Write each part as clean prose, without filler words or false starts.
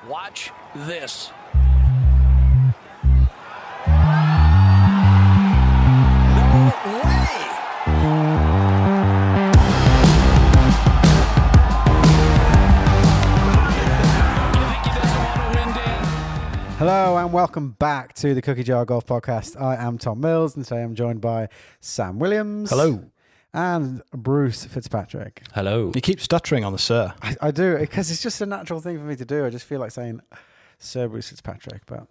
Watch this. No way! Hello and welcome back to the Cookie Jar Golf Podcast. I am Tom Mills and today I'm joined by Sam Williams. Hello. And Bruce Fitzpatrick. Hello. You keep stuttering on the sir. I do, because it's just a natural thing for me to do. I just feel like saying Sir Bruce Fitzpatrick, but...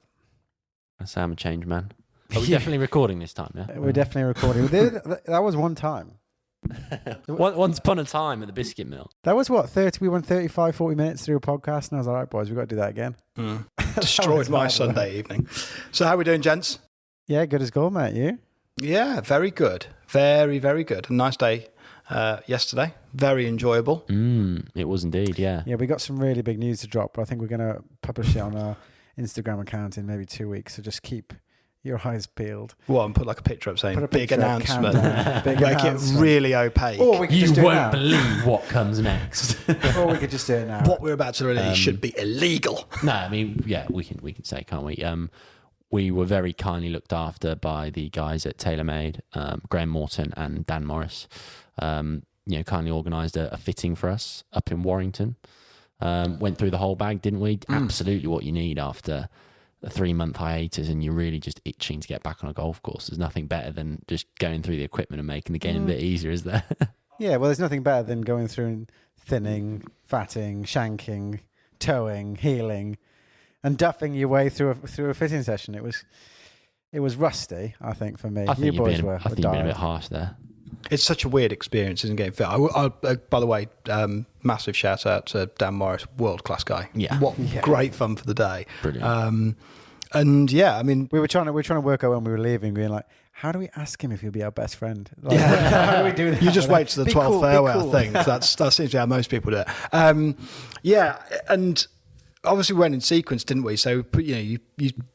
Sam, a change man. Are we definitely recording this time, yeah? We're definitely recording. That was one time. Once upon a time at the Biscuit Mill. That was what, we went 35, 40 minutes through a podcast and I was like, all right, boys, we've got to do that again. Destroyed my Sunday evening. So how are we doing, gents? Yeah, good as gold, mate. You? Yeah, very good. Very, very good. A nice day yesterday. Very enjoyable. It was indeed, yeah. Yeah, we got some really big news to drop, but I think we're going to publish it on our Instagram account in maybe 2 weeks. So just keep your eyes peeled. Well, and put like a picture up saying big picture, announcement. Big Make announcement. it really opaque. Or we could just do it now. believe what comes next. Or we could just do it now. What we're about to release should be illegal. No, I mean, yeah, we can say, can't we? We were very kindly looked after by the guys at TaylorMade, Graham Morton and Dan Morris. Kindly organised a fitting for us up in Warrington. Went through the whole bag, didn't we? Absolutely what you need after a 3-month hiatus and you're really just itching to get back on a golf course. There's nothing better than just going through the equipment and making the game a bit easier, is there? Yeah, well, there's nothing better than going through and thinning, fatting, shanking, towing, healing, and duffing your way through a fitting session. It was rusty, I think, for me. I think you boys were. I think you're being a bit harsh there. It's such a weird experience, isn't getting fit. By the way, massive shout out to Dan Morris, world class guy. Yeah. Great fun for the day. Brilliant. And yeah, I mean, we were trying to work out when we were leaving, being like, how do we ask him if he'll be our best friend? Like, how do we do that? You just wait to the 12th fairway, I think. That seems to be how most people do it. Yeah, and obviously we went in sequence, didn't we? So, you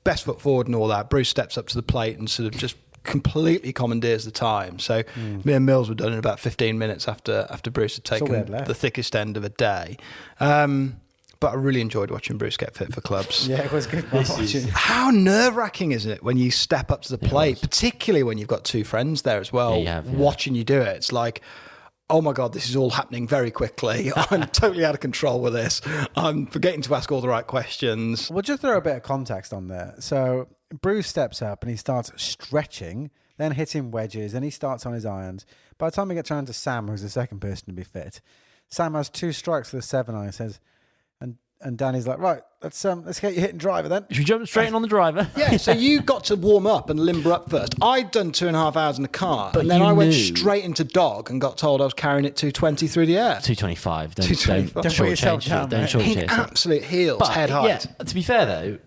best foot forward and all that. Bruce steps up to the plate and sort of just completely commandeers the time. So me and Mills were done in about 15 minutes after Bruce had taken the thickest end of a day. But I really enjoyed watching Bruce get fit for clubs. Yeah, it was good watching. How nerve-wracking is it when you step up to the plate, particularly when you've got two friends there as well, watching you do it? It's like, oh my God, this is all happening very quickly. I'm totally out of control with this. I'm forgetting to ask all the right questions. We'll just throw a bit of context on there. So Bruce steps up and he starts stretching, then hitting wedges, and he starts on his irons. By the time we get around to Sam, who's the second person to be fit, Sam has 2 strikes with a 7-iron, says, and Danny's like, right, let's get you hitting driver then. Should we jump straight in on the driver? Yeah, so you got to warm up and limber up first. I'd done 2.5 hours in the car, and then I went straight into dog and got told I was carrying it 220 through the air. 225. Don't Don't put yourself down, Don't mate. shortchange In it. absolute heels, head height. Yeah, to be fair though,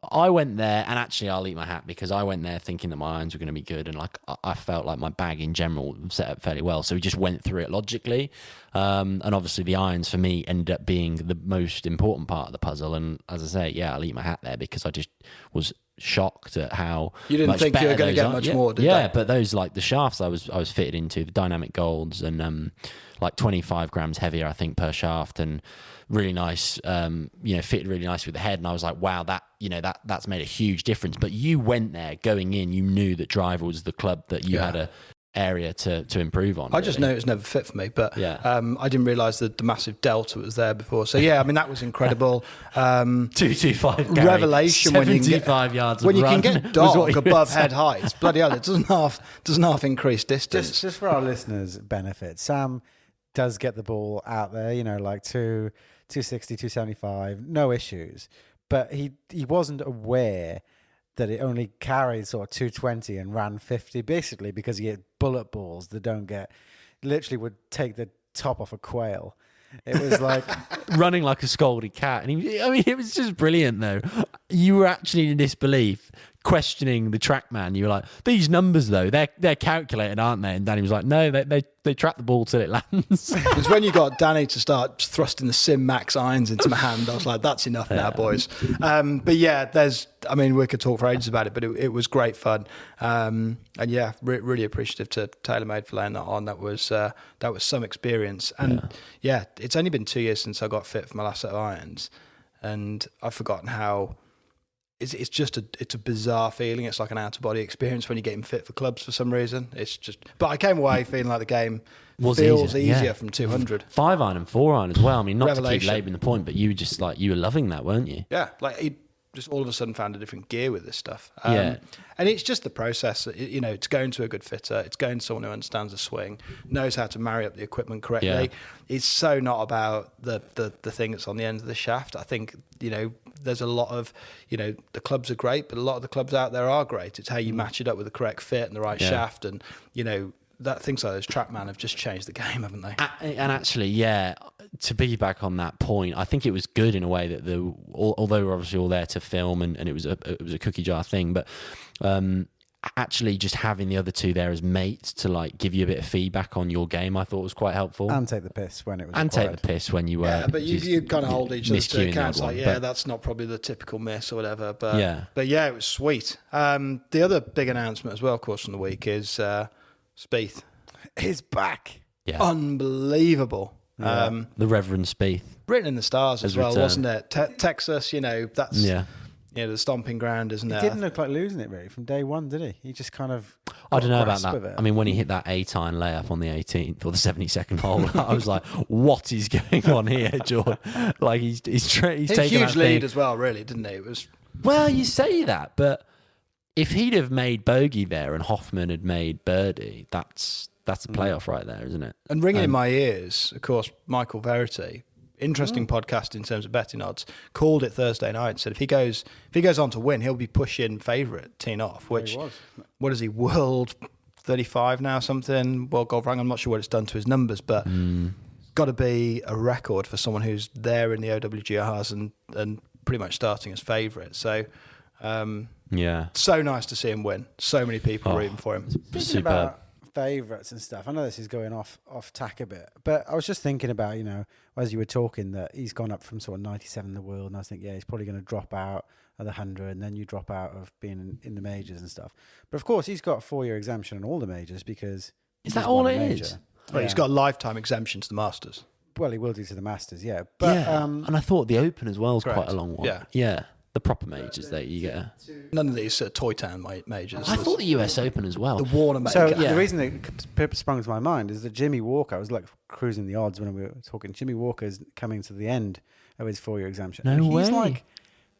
I went there, and actually I'll eat my hat because I went there thinking that my irons were going to be good, and like I felt like my bag in general set up fairly well. So we just went through it logically, and obviously the irons for me ended up being the most important part of the puzzle. And as I say, yeah, I'll eat my hat there because I just was shocked at how You didn't much think you were better going to those get are. much more, did yeah, they? but those like the shafts I was fitted into, the dynamic golds, and like 25 grams heavier I think per shaft, and really nice, fitted really nice with the head. And I was like, wow, that's made a huge difference. But you went there going in, you knew that driver was the club that you had a area to improve on. I just know it was never fit for me, but I didn't realise that the massive delta was there before. So yeah, I mean that was incredible. 225 revelation when you can get 75 yards when of you run can get was what dog you above said. head height. Bloody hell, it doesn't half increase distance. Just for our listeners' benefit, Sam does get the ball out there, like 260, 275, no issues. But he wasn't aware that it only carried sort of 220 and ran 50, basically because he had bullet balls that literally would take the top off a quail. It was like running like a scolded cat. And it was just brilliant though. You were actually in disbelief, questioning the TrackMan. You were like, these numbers though, they're calculated, aren't they? And Danny was like, no, they track the ball till it lands. It was when you got Danny to start thrusting the Sim Max irons into my hand, I was like, that's enough now, boys. But yeah, we could talk for ages about it, but it was great fun. And yeah, really appreciative to TaylorMade for laying that on. That was some experience. And yeah, it's only been 2 years since I got fit for my last set of irons. and I've forgotten how. It's just it's a bizarre feeling. It's like an out of body experience when you're getting fit for clubs for some reason. But I came away feeling like the game feels easier from 200. 5-iron and 4-iron as well. I mean, not Revelation. to keep labouring the point, but you were just like, you were loving that, weren't you? Yeah, like he just all of a sudden found a different gear with this stuff. Yeah. And it's just the process. It's going to a good fitter. It's going to someone who understands the swing, knows how to marry up the equipment correctly. Yeah. It's so not about the thing that's on the end of the shaft. I think, there's a lot of, the clubs are great, but a lot of the clubs out there are great. It's how you match it up with the correct fit and the right shaft. And, that things like those TrackMan have just changed the game, haven't they? And actually, to piggyback on that point, I think it was good in a way that although we're obviously all there to film and it was a cookie jar thing, but actually just having the other two there as mates to like give you a bit of feedback on your game, I thought was quite helpful. And take the piss when it was and required. take the piss when you were. Yeah, but you kind of hold each other to miscuing account. that Like, one, but- that's not probably the typical miss or whatever. But Yeah. it was sweet. The other big announcement as well, of course, from the week is Spieth. He's back. Yeah. Unbelievable. Yeah. The Reverend Spieth. Written in the stars as Has well, returned. wasn't it? Texas, that's the stomping ground, isn't He it? didn't look like losing it really from day one, did he? He just kind of. I don't know about grasp of that. it. I mean, when he hit that 8-iron layup on the 18th or the 72nd hole, I was like, "What is going on here, Jordan?" Like he's taking a huge that lead thing. as well, really, didn't he? It was. Well, you say that, but if he'd have made bogey there and Hoffman had made birdie, that's a playoff right there, isn't it? And ringing in my ears, of course, Michael Verity, interesting podcast in terms of betting odds, called it Thursday night and said if he goes on to win, he'll be pushing favourite teeing off, which, he was. what is he, world 35 now, something, world golf rank, I'm not sure what it's done to his numbers, but got to be a record for someone who's there in the OWGRs and pretty much starting as favourite. So, so nice to see him win. So many people rooting for him. Speaking Superb. about favourites and stuff, I know this is going off tack a bit, but I was just thinking about, as you were talking, that he's gone up from sort of 97 in the world, and I was thinking, he's probably going to drop out of the 100, and then you drop out of being in the majors and stuff. But of course, he's got a 4-year exemption on all the majors because Is he's that won all a it major. is? Well, he's got a lifetime exemption to the Masters. Well, he will do to the Masters, yeah. But and I thought the Open as well is Correct. quite a long one. Yeah. The proper majors that you get. None of these Toy Town majors. I thought the US Open as well. the Warner major. so Yeah. the reason that sprung to my mind is that Jimmy Walker, I was like cruising the odds when we were talking. Jimmy Walker's coming to the end of his 4-year exemption. No And he's way. like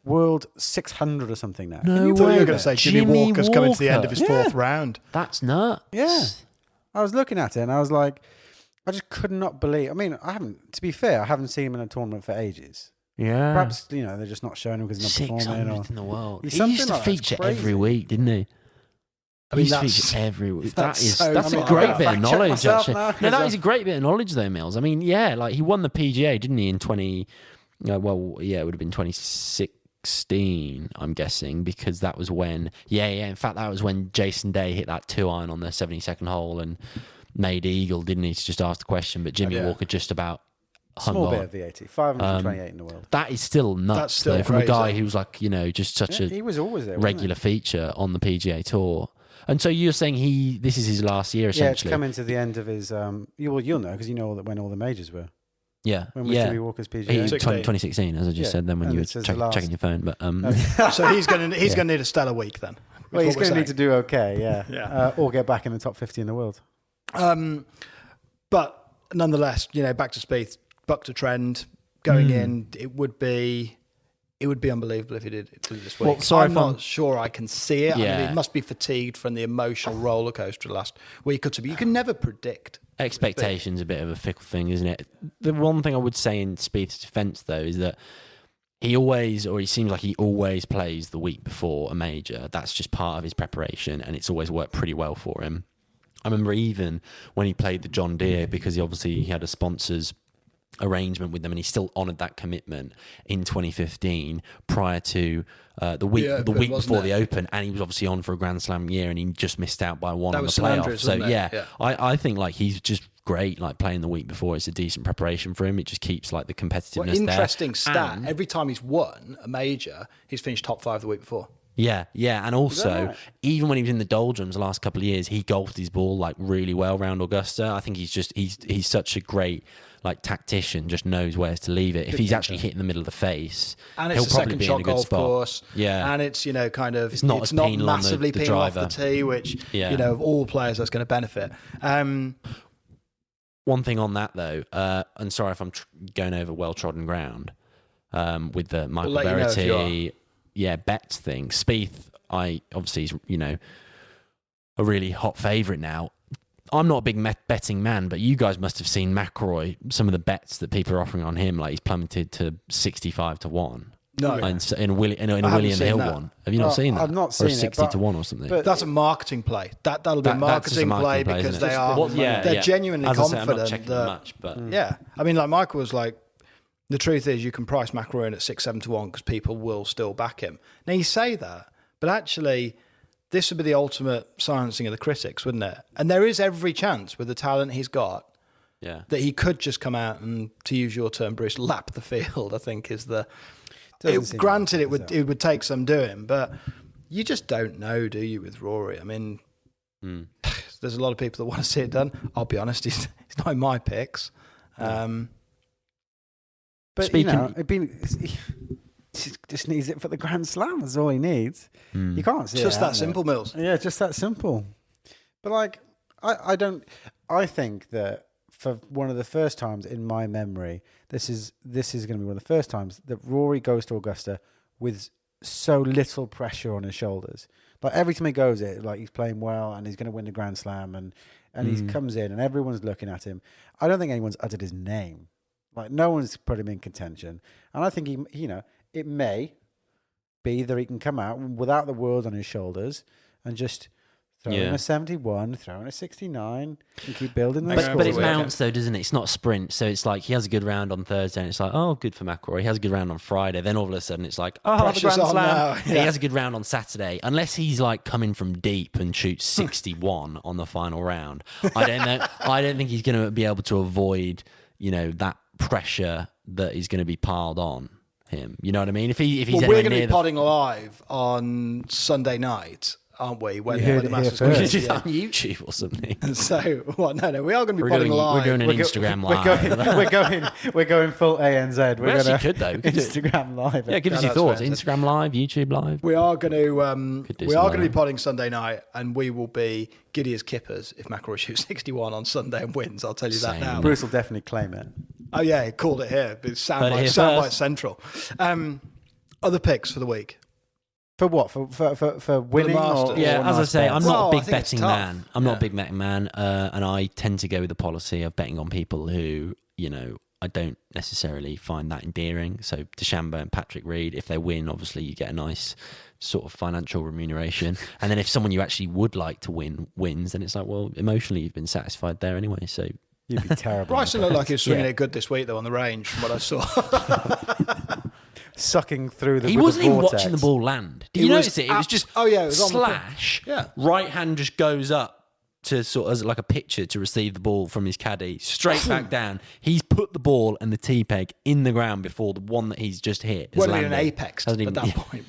world 600 or something now. No Can you I thought you believe were going it? to say Jimmy Jimmy Walker's coming to the end Walker. of his Yeah. fourth round. That's nuts. Yeah. I was looking at it and I was like, I just could not believe. I mean, to be fair, I haven't seen him in a tournament for ages. Yeah. Perhaps, they're just not showing him because he's not performing. 600th in the world. He's He something used to like that. It's feature crazy. every week, didn't he? I mean, He used to that's- feature every week. that's so- That's I a mean, great I've bit of fact-checked knowledge, myself actually. now, No, 'cause that is a great bit of knowledge, though, Mills. I mean, like he won the PGA, didn't he, in 20? It would have been 2016, I'm guessing, because that was when. In fact, that was when Jason Day hit that 2-iron on the 72nd hole and made eagle, didn't he? To just ask the question, but Jimmy Yeah. Walker just about hung Small on. bit of VAT. 528 in the world. That is still nuts, That's still though, from a crazy. guy who's like, just such Yeah, a he was always there. wasn't regular feature on the PGA Tour. And so you're saying this is his last year, he? Yeah, it's essentially? coming to the end of his. You'll know because you know when all the majors were. Yeah. When was Jimmy Walker's PGA? 16. as I just Yeah, said then when and you were it says the last- checking your phone. But So he's going to need a stellar week then. Well, is he's what we're going to need to saying. do okay, yeah. Yeah. Or get back in the top 50 in the world. But nonetheless, back to Spieth, bucked a trend going in. It would be unbelievable if he did it this week. Well, sorry I'm if I'm- not sure I can see it. I Yeah. mean, he must be fatigued from the emotional roller coaster last week or two. But you can never predict. expectation's a bit of a fickle thing, isn't it? The one thing I would say in Spieth's defence, though, is that he seems like he always plays the week before a major. That's just part of his preparation, and it's always worked pretty well for him. I remember even when he played the John Deere, because he had a sponsor's arrangement with them, and he still honoured that commitment in 2015 prior to the week Open, before wasn't the it? Open, and he was obviously on for a Grand Slam year, and he just missed out by one That on the was St playoff. Andrews, So wasn't it? Yeah. I think like he's just great, like playing the week before. It's a decent preparation for him. It just keeps like the competitiveness Well, interesting there. stat. And- Every time he's won a major, he's finished top 5 the week before. Yeah, and also right? even when he was in the doldrums the last couple of years, he golfed his ball like really well around Augusta. I think he's such a great like tactician, just knows where to leave it. If he's actually hitting the middle of the face, And it's he'll a probably second be in shot a good golf spot. course. Yeah, And it's, kind of, It's not as penal on the massively penal off the driver. tee, which, Yeah. of all players, that's going to benefit. One thing on that though, and sorry if I'm going over well-trodden ground with the Michael let you know if you Verity, bets thing. Spieth, obviously he's a really hot favourite now. I'm not a big betting man, but you guys must have seen McIlroy. Some of the bets that people are offering on him, like he's plummeted to 65 to 1. No, in a William seen Hill that. one. Have you not seen that? I've not seen or it, 60 but- to 1 or something. but- that's a marketing play. That'll be a That's just a marketing play marketing play, because isn't it? they are Well, they're genuinely As I say, confident I'm not checking that much, but yeah. I mean, like Michael was like, the truth is you can price McIlroy in at 6-7 to 1 because people will still back him. Now you say that, but actually, this would be the ultimate silencing of the critics, wouldn't it? And there is every chance with the talent he's got yeah. that he could just come out and, to use your term, Bruce, lap the field. I think is the. Granted, it would take some doing, but you just don't know, do you? With Rory, I mean, there's a lot of people that want to see it done. I'll be honest, he's not in my picks. But Speaking- he just needs it for the Grand Slam. That's all he needs. You can't see Just it that happening. simple, Mills. Yeah, just that simple. But like, I think that for one of the first times in my memory, this is going to be one of the first times that Rory goes to Augusta with so little pressure on his shoulders. Like every time he goes it, like he's playing well and he's going to win the Grand Slam and he comes in and everyone's looking at him. I don't think anyone's uttered his name. Like no one's put him in contention. And I think it may be that he can come out without the world on his shoulders and just throw in a 71, throw in a 69 and keep building those scores. But it mounts though, doesn't it? It's not a sprint. So it's like he has a good round on Thursday and it's like, oh, good for McIlroy. He has a good round on Friday. Then all of a sudden it's like, oh, the Pressure's Grand on Slam. now. And he has a good round on Saturday. Unless he's like coming from deep and shoots 61 on the final round. I don't know. I don't think he's going to be able to avoid, that pressure that is going to be piled on him. You know what I mean? If he's Well, anywhere we're going to near be podding live on Sunday night, aren't we? When heard the it Masters here goes, first. Is it yeah. on YouTube or something? So, well, no, we are going to be We're podding live. doing an Instagram live. We're going full ANZ. We actually could though. We could do it. Instagram live. Yeah, give us No, your that's thoughts. fair. Instagram live, YouTube live. We are going to Could do we some are going to live. be podding Sunday night, and we will be giddy as kippers if McIlroy shoots 61 on Sunday and wins. I'll tell you that Same. now. Bruce will definitely claim it. Oh yeah, he called it here. It's Heard it here soundbite first. central. Other picks for the week. For what? For winning? Masters. Or Yeah, as I nice say, bets? I'm Well, not I a big think it's betting tough. man. I'm not Yeah. a big betting man, and I tend to go with the policy of betting on people who, I don't necessarily find that endearing. So DeChambeau and Patrick Reed, if they win, obviously you get a nice sort of financial remuneration. And then if someone you actually would like to win wins, then it's like, well, emotionally you've been satisfied there anyway. So You'd be terrible. Bryson looked like he was swinging Yeah. it good this week though on the range from what I saw. Sucking through the he with wasn't the even vortex. watching the ball land. Did He you was notice it? It was just oh, yeah, it was on the slash. Yeah. Right hand just goes up to sort of as like a pitcher to receive the ball from his caddy, straight back down. He's put the ball and the tee peg in the ground before the one that he's just hit has Well, in an landed. apex Hasn't at even- that point.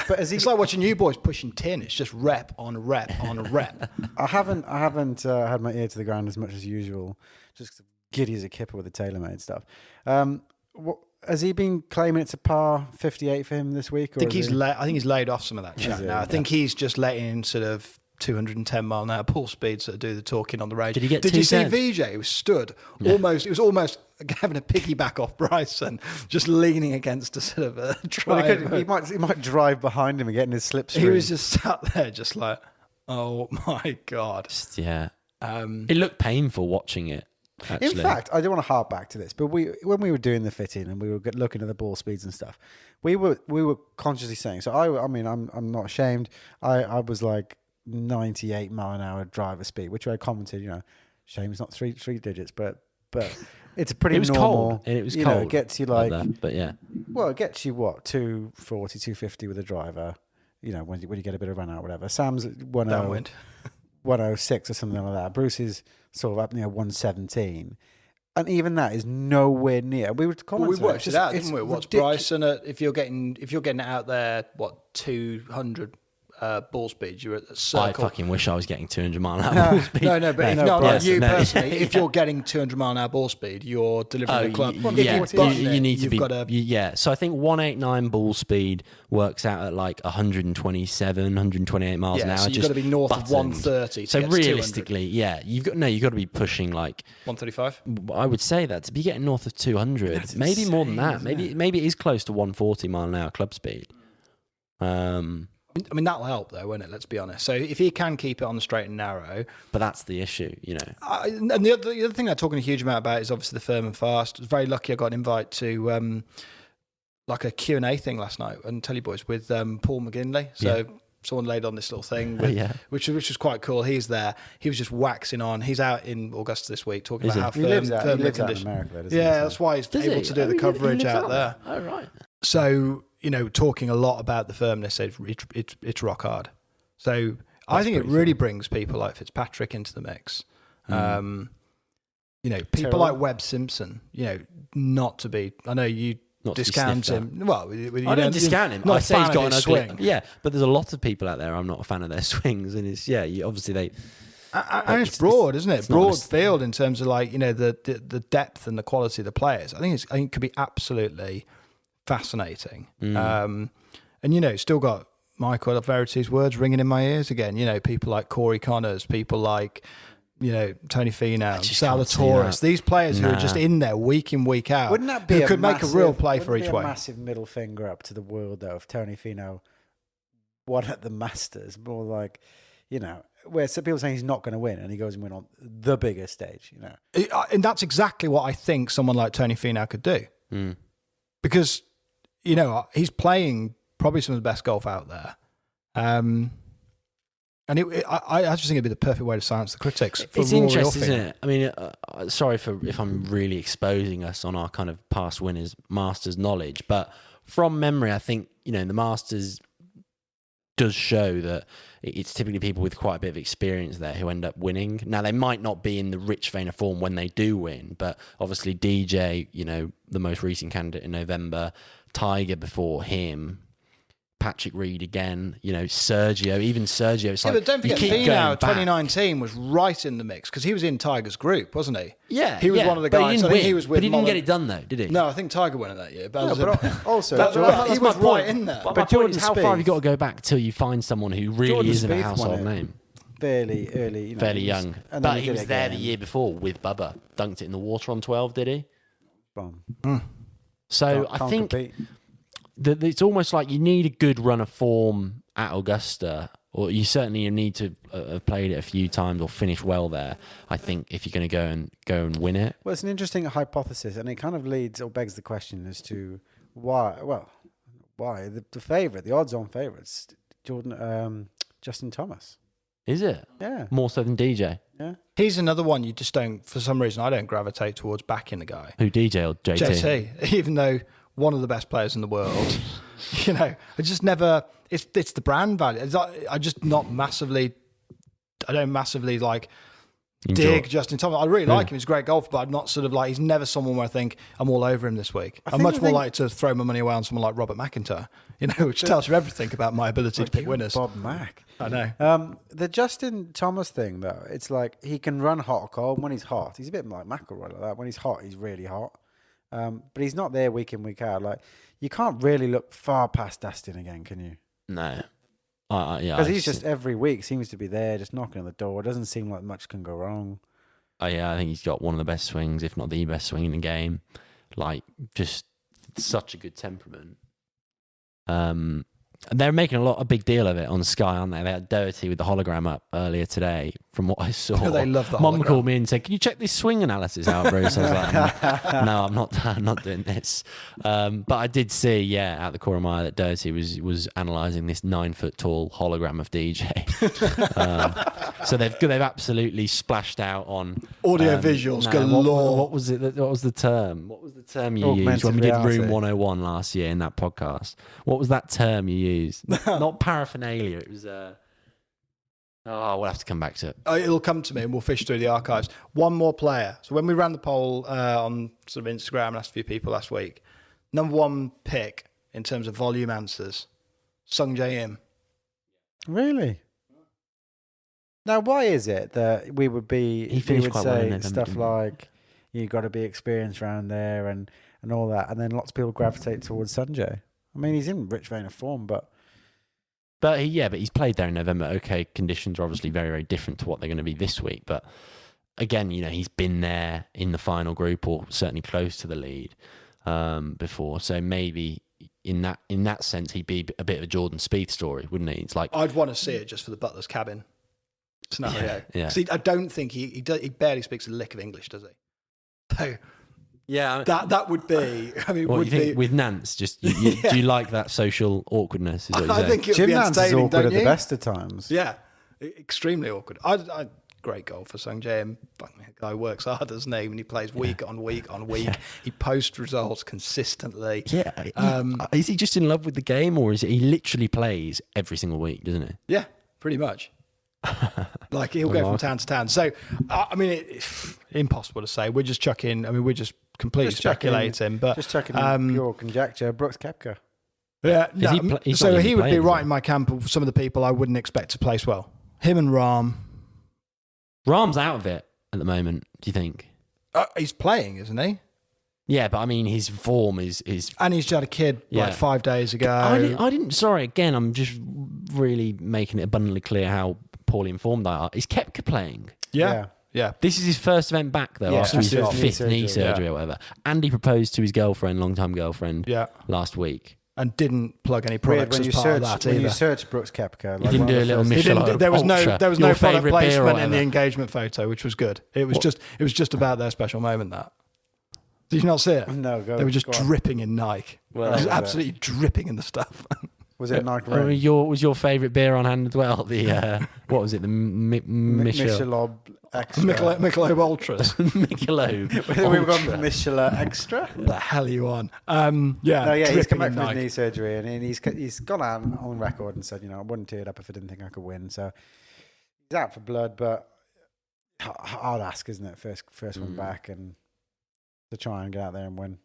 But is he- it's like watching you boys pushing tin. It's just rep on rep on rep. I haven't had my ear to the ground as much as usual. Just giddy as a kipper with the TaylorMade stuff. Has he been claiming it's a par 58 for him this week? Or I think is he's he- I think he's laid off some of that chat he? now. I think he's just letting sort of 210 mile an hour ball speeds that do the talking on the range. Did he get Did you see 210? VJ? He was stood almost. It was almost having a piggyback off Bryson, just leaning against a sort of a Well, drive. he might drive behind him and get in his slipstream. He was just sat there, just like, oh my god. Yeah. It looked painful watching it. Actually. In fact, I don't want to harp back to this, but when we were doing the fitting and we were looking at the ball speeds and stuff, we were consciously saying. So I mean, I'm not ashamed. I was like 98 mile an hour driver speed, which I commented. Shame it's not three digits, but it's a pretty it was normal. cold. And it was cold. It gets you like that, but yeah. Well, it gets you what 240, 250 with a driver. When you get a bit of run out, whatever. Sam's 10, Downwind. 106 or something like that. Bruce is sort of up near 117. And even that is nowhere near. We were Well, we worked it out, didn't we? What's Bryson at, if you're getting it out there, 200 ball speed, you're at the circle. I fucking wish I was getting 200 mile an hour ball speed. Not you personally. If you're getting 200 mile an hour ball speed, you're delivering the club. You need to be. So I think 189 ball speed works out at like 127, 128 miles an hour. So you've got to be north of 130. So realistically, you've got to be pushing like 135. I would say that to be getting north of 200, maybe insane, more than that. Maybe it is close to 140 mile an hour club speed. I mean, that'll help, though, won't it? Let's be honest. So if he can keep it on the straight and narrow... But that's the issue, and the other thing they're talking a huge amount about is obviously the firm and fast. I was very lucky I got an invite to like a Q&A thing last night, and tell you boys, with Paul McGinley. So someone laid on this little thing, which was quite cool. He's there. He was just waxing on. He's out in Augusta this week talking about how firm lives the out in condition. America, that's why he's able to do the coverage out there. Oh, right. So... talking a lot about the firmness, it's rock hard. So I think it really brings people like Fitzpatrick into the mix. People like Webb Simpson, not to be, I know you not discount him. Well, I don't discount him. I say he's got an ugly swing. Yeah, but there's a lot of people out there I'm not a fan of their swings, and it's obviously they. And it's broad, isn't it? Broad field in terms of like the depth and the quality of the players. I think it could be absolutely fascinating. And still got Michael Verity's words ringing in my ears again. People like Corey Connors, people like Tony Finau, Zalatoris, these players who are just in there week in, week out. Wouldn't that be who could make a real play for each way? A massive middle finger up to the world though if Tony Finau won at the Masters, more like where some people saying he's not going to win and he goes and win on the biggest stage. And that's exactly what I think someone like Tony Finau could do, because he's playing probably some of the best golf out there. And I just think it'd be the perfect way to silence the critics. It's interesting, isn't it? I mean, sorry if I'm really exposing us on our kind of past winners, Masters knowledge, but from memory, I think, the Masters does show that it's typically people with quite a bit of experience there who end up winning. Now, they might not be in the rich vein of form when they do win, but obviously DJ, the most recent candidate in November, Tiger before him, Patrick Reed again, Sergio, even Sergio. It's but don't forget, Finau 2019 was right in the mix because he was in Tiger's group, wasn't he? Yeah, he was one of the guys. I think he was with. But he didn't get it done though, did he? No, I think Tiger won it that year. But also, he was right in there. But Jordan, how far have you got to go back till you find someone who really isn't a household name? Fairly early, fairly young. But he was there the year before with Bubba. Dunked it in the water on 12, did he? So I think it's almost like you need a good run of form at Augusta, or you certainly need to have played it a few times or finish well there. I think if you're going to go and win it. Well, it's an interesting hypothesis, and it kind of leads or begs the question as to why. Well, why the favorite, the odds-on favorites, Justin Thomas. Is it? Yeah. More so than DJ. Yeah. He's another one you just don't. For some reason, I don't gravitate towards backing the guy. Who, DJ or JT? JT, even though one of the best players in the world. I just never. It's the brand value. I just not massively. I don't massively like dig Justin Thomas. I really like him. He's a great golfer, but I'm not sort of like. He's never someone where I think I'm all over him this week. I'm much more likely to throw my money away on someone like Robert McIntyre. Which tells you everything about my ability to pick winners. Bob Mack. I know. The Justin Thomas thing, though, it's like he can run hot or cold. When he's hot, he's a bit like McIlroy like that. When he's hot, he's really hot. But he's not there week in, week out. Like, you can't really look far past Dustin again, can you? No. Because he's just every week seems to be there, just knocking on the door. It doesn't seem like much can go wrong. I think he's got one of the best swings, if not the best swing in the game. Like, just such a good temperament. They're making a big deal of it on Sky, aren't they? They had Doherty with the hologram up earlier today, from what I saw. They love the hologram. Mum called me and said, "Can you check this swing analysis out, Bruce?" I was like, "No, I'm not doing this." But I did see, out the corner of my eye, that Doherty was analysing this 9 foot tall hologram of DJ. So they've absolutely splashed out on audio visuals galore. What was it? What was the term? What was the term you used when we did Room 101 last year in that podcast? What was that term you used? Not paraphernalia. It was Oh, we'll have to come back to it. It'll come to me and we'll fish through the archives. One more player. So when we ran the poll on sort of Instagram and asked a few people last week, number one pick in terms of volume answers, Sung Jae Im. Really? Now, why is it that we would say stuff like you got to be experienced around there and all that, and then lots of people gravitate towards Sanjay? I mean, he's in rich vein of form, but he's played there in November. Okay, conditions are obviously very, very different to what they're going to be this week. But again, he's been there in the final group or certainly close to the lead before. So maybe in that sense, he'd be a bit of a Jordan Spieth story, wouldn't he? It's like I'd want to see it just for the butler's cabin scenario. Yeah. See, I don't think he barely speaks a lick of English, does he? So yeah, that would be. I mean, what do you think with Nance? Just do you like that social awkwardness? Is what I think it would Jim be Nance is entertaining, awkward don't at the you? best of times. Yeah, extremely awkward. Great goal for Sung Jae Im. The guy works hard, doesn't he? When he plays week on week on week, he posts results consistently. Yeah, is he just in love with the game, or is it he literally plays every single week, doesn't he? Yeah, pretty much. Like he'll go from town to town. So I mean, it's impossible to say. We're just chucking. I mean, we're just completely speculating. But just checking pure conjecture. Brooks Koepka. Yeah, he's so not he even would be playing, right is in my camp of some of the people I wouldn't expect to place well. Him and Rahm. Rahm's out of it at the moment. Do you think? He's playing, isn't he? Yeah, but I mean, his form is. And he's had a kid like 5 days ago. I didn't. Sorry, again, I'm just really making it abundantly clear how poorly informed I are. Is Koepka playing? Yeah. This is his first event back though, after his fifth knee surgery or whatever. And he proposed to his girlfriend, long-time girlfriend, last week. And didn't plug any products as part of that either. When you search Brooks Koepka, He didn't do a little Michelin. There was no Your product favourite beer or placement in whatever. the engagement photo, which was good. It was just about their special moment. That did you not see it? No, they were just dripping in Nike. Well, it was absolutely dripping in the stuff. Was it Nike? Red? Was your favourite beer on hand as well? The what was it? The Michelob Extra. Michelob Ultras. Michelob. We've gone for Michelin Extra. What the hell are you on? He's come back in from his Nike. knee surgery and he's gone out on record and said, I wouldn't tear it up if I didn't think I could win. So he's out for blood, but hard ask, isn't it? First one back and to try and get out there and win.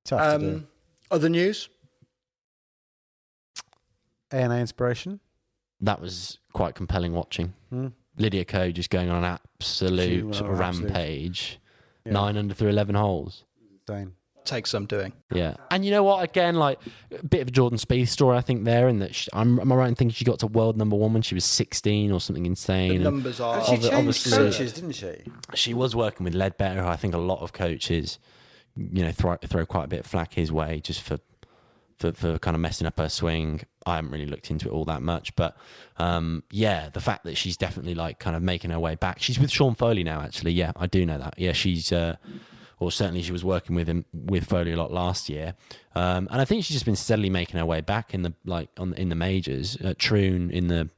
Tough to do. Other news? A&A Inspiration. That was quite compelling watching. Lydia Ko just going on an absolute rampage. Yeah. 9 under through 11 holes. Insane. Takes some doing. Yeah. And you know what? Again, like a bit of a Jordan Spieth story, I think, there. In that am I right in thinking she got to world number one when she was 16 or something insane? The numbers are. And she changed coaches, didn't she? She was working with Ledbetter, who I think a lot of coaches, throw quite a bit of flack his way just for kind of messing up her swing. I haven't really looked into it all that much, but the fact that she's definitely like kind of making her way back. She's with Sean Foley now, actually. Yeah, I do know that. Yeah, she's or certainly she was working with Foley a lot last year, and I think she's just been steadily making her way back in the majors. Troon in the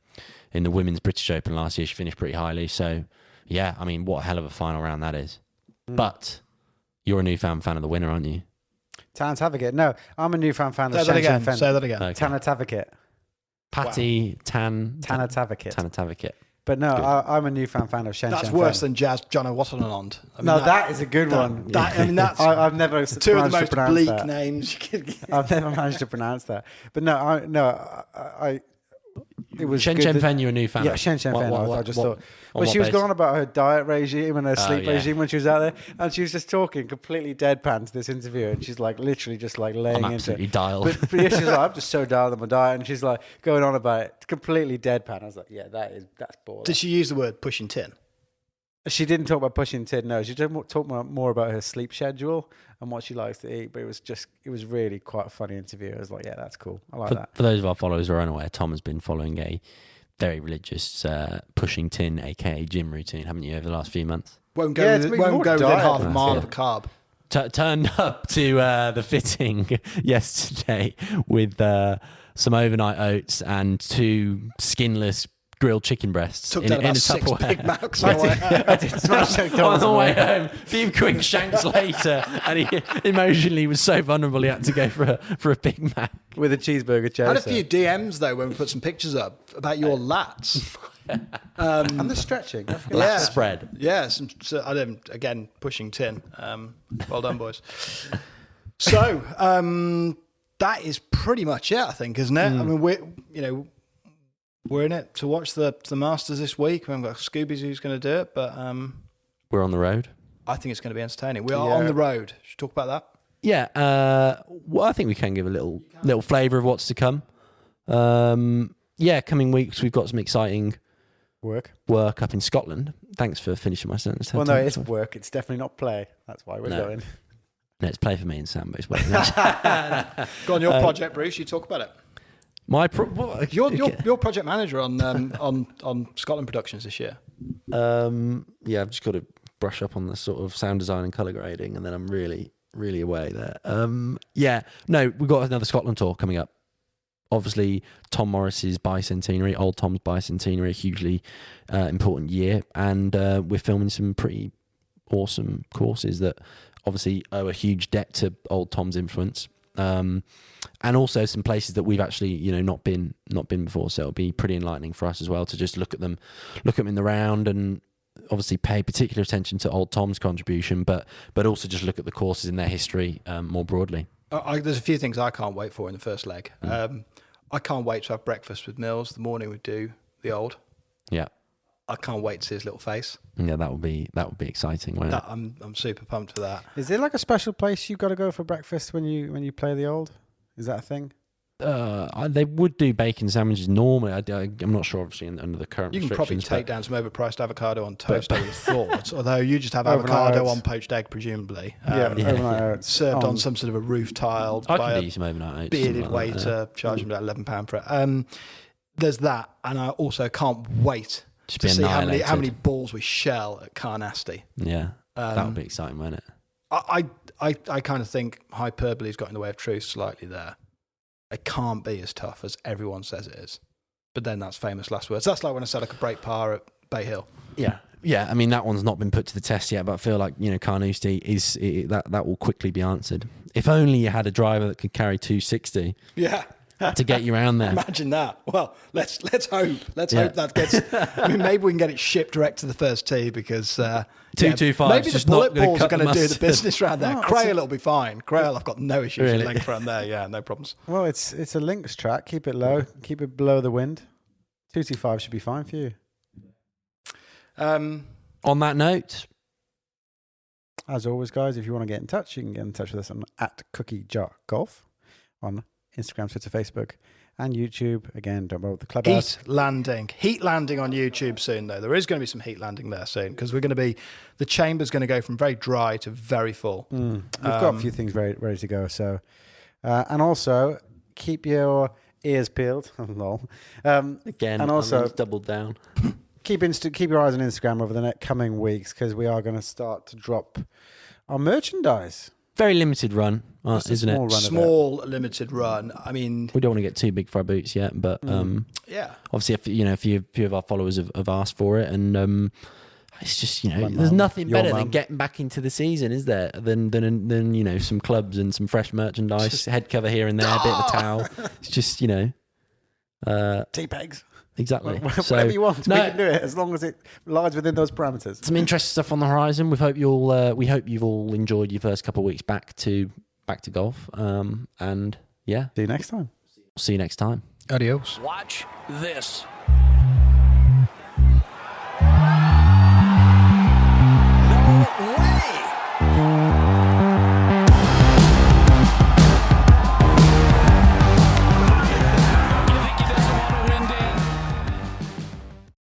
Women's British Open last year, she finished pretty highly. So yeah, I mean, what a hell of a final round that is. But you're a newfound fan of the winner, aren't you? Tana Tavakit. No, I'm a newfound fan of Say that again. Fan. Say that again. Okay. Tana Tavakit. Patty Tana Tavakit. Tana Tavakit. But no, I'm a newfound fan of Shen That's Shen worse Fan. than Jazz John O'Wattananond. That is a good one. That's I've never two of the managed to most pronounce bleak that. names you could get. I've never managed to pronounce that. But it was Shen good Shen that- Fen, you're a new fan. Yeah, Shen Shen Fen. I just thought. on Well, what she was base? going on about her diet regime and her sleep yeah. regime when she was out there, and she was just talking completely deadpan to this interviewer, and she's like literally just like laying I'm into absolutely it. dialed. But yeah, she's like, I'm just so dialed on my diet, and she's like going on about it completely deadpan. I was like, yeah, that's baller. Did she use the word pushing tin? She didn't talk about pushing tid. No, she did talk more about her sleep schedule and what she likes to eat. But it was really quite a funny interview. I was like, yeah, that's cool. I like that. For those of our followers who are unaware, Tom has been following a very religious pushing tin, aka gym routine, haven't you, over the last few months? Won't go, Yeah, it's been won't more go within diet half a than mile that. of a carb. Turned up to the fitting yesterday with some overnight oats and 2 skinless grilled chicken breasts Took in down a about 6 Tupperware. Big Macs. on the way home. I did smash On the way home, a few quick shanks later, and he emotionally was so vulnerable he had to go for a Big Mac. with a cheeseburger I had a chaser. few DMs though when we put some pictures up about your lats. And the stretching. Don't forget Lat the spread. Yeah, I don't, again, pushing tin. Well done, boys. So, that is pretty much it, I think, isn't it? I mean, we're in it to watch the Masters this week. We haven't got Scoobies who's going to do it, but We're on the road. I think it's going to be entertaining. We are on the road. Should we talk about that? Yeah, well, I think we can give a little flavour of what's to come. Coming weeks we've got some exciting work up in Scotland. Thanks for finishing my sentence. Well, no, it's work. It's definitely not play. That's why we're going. No, it's play for me and Sam, but it's work. Go on, your project, Bruce. You talk about it. You're project manager on Scotland Productions this year. I've just got to brush up on the sort of sound design and colour grading, and then I'm really away there. We've got another Scotland tour coming up. Obviously, Tom Morris's bicentenary, Old Tom's bicentenary, a hugely important year, and we're filming some pretty awesome courses that obviously owe a huge debt to Old Tom's influence, and also some places that we've actually not been before. So it'll be pretty enlightening for us as well to just look at them in the round, and obviously pay particular attention to Old Tom's contribution, but also just look at the courses in their history more broadly. There's a few things I can't wait for in the first leg. I can't wait to have breakfast with Mills the morning we do the Old. Yeah, I can't wait to see his little face. Yeah, that would be exciting. Won't it? I'm super pumped for that. Is there like a special place you've got to go for breakfast when you play the Old? Is that a thing? They would do bacon sandwiches normally. I'm not sure, obviously, under the current You can restrictions. probably take down some overpriced avocado on toast, I would have thought. Although you just have avocado on poached egg, presumably. Overnight oats. Served on some sort of a roof tile I by could a do some overnight oats, bearded something like waiter, charging about £11 for it. There's that, and I also can't wait Just to be see how many annihilated. balls we shell at Carnasty. Yeah, that would be exciting, won't it? I kind of think hyperbole's got in the way of truth slightly there. It can't be as tough as everyone says it is. But then that's famous last words. That's like when I said I could break par at Bay Hill. Yeah. I mean, that one's not been put to the test yet, but I feel like Carnoustie that will quickly be answered. If only you had a driver that could carry 260. Yeah. To get you around there. Imagine that. Well, let's hope. Let's hope that gets. I mean, maybe we can get it shipped direct to the first tee because 225. maybe the just bullet not balls are going going to do the business around there. No, Crail will be fine. Crail, I've got no issues Really? with length around there. Yeah, no problems. Well, it's a links track. Keep it low. Keep it below the wind. 225 should be fine for you. On that note, As always, guys, if you want to get in touch, you can get in touch with us on @CookieJarGolf on Instagram, Twitter, Facebook, and YouTube. Again, don't bother the clubhouse. Heat landing on YouTube soon, though. There is going to be some heat landing there soon because the chamber's going to go from very dry to very full. We've got a few things ready to go. So, and also keep your ears peeled. Lol. again, and also doubled down. keep your eyes on Instagram over the next coming weeks because we are going to start to drop our merchandise. Very limited run, isn't it? Small, limited run. I mean, We don't want to get too big for our boots yet, but yeah. obviously, a few of our followers have asked for it, and it's just My there's mum, nothing your better than mum. getting back into the season, is there? Than some clubs and some fresh merchandise, head cover here and there, a bit of a towel. It's just T-pegs. exactly. Whatever you want, we can do it as long as it lies within those parameters. Some interesting stuff on the horizon. We hope you've all enjoyed your first couple of weeks back to golf. And yeah, See you next time. see you next time. Adios. Watch this.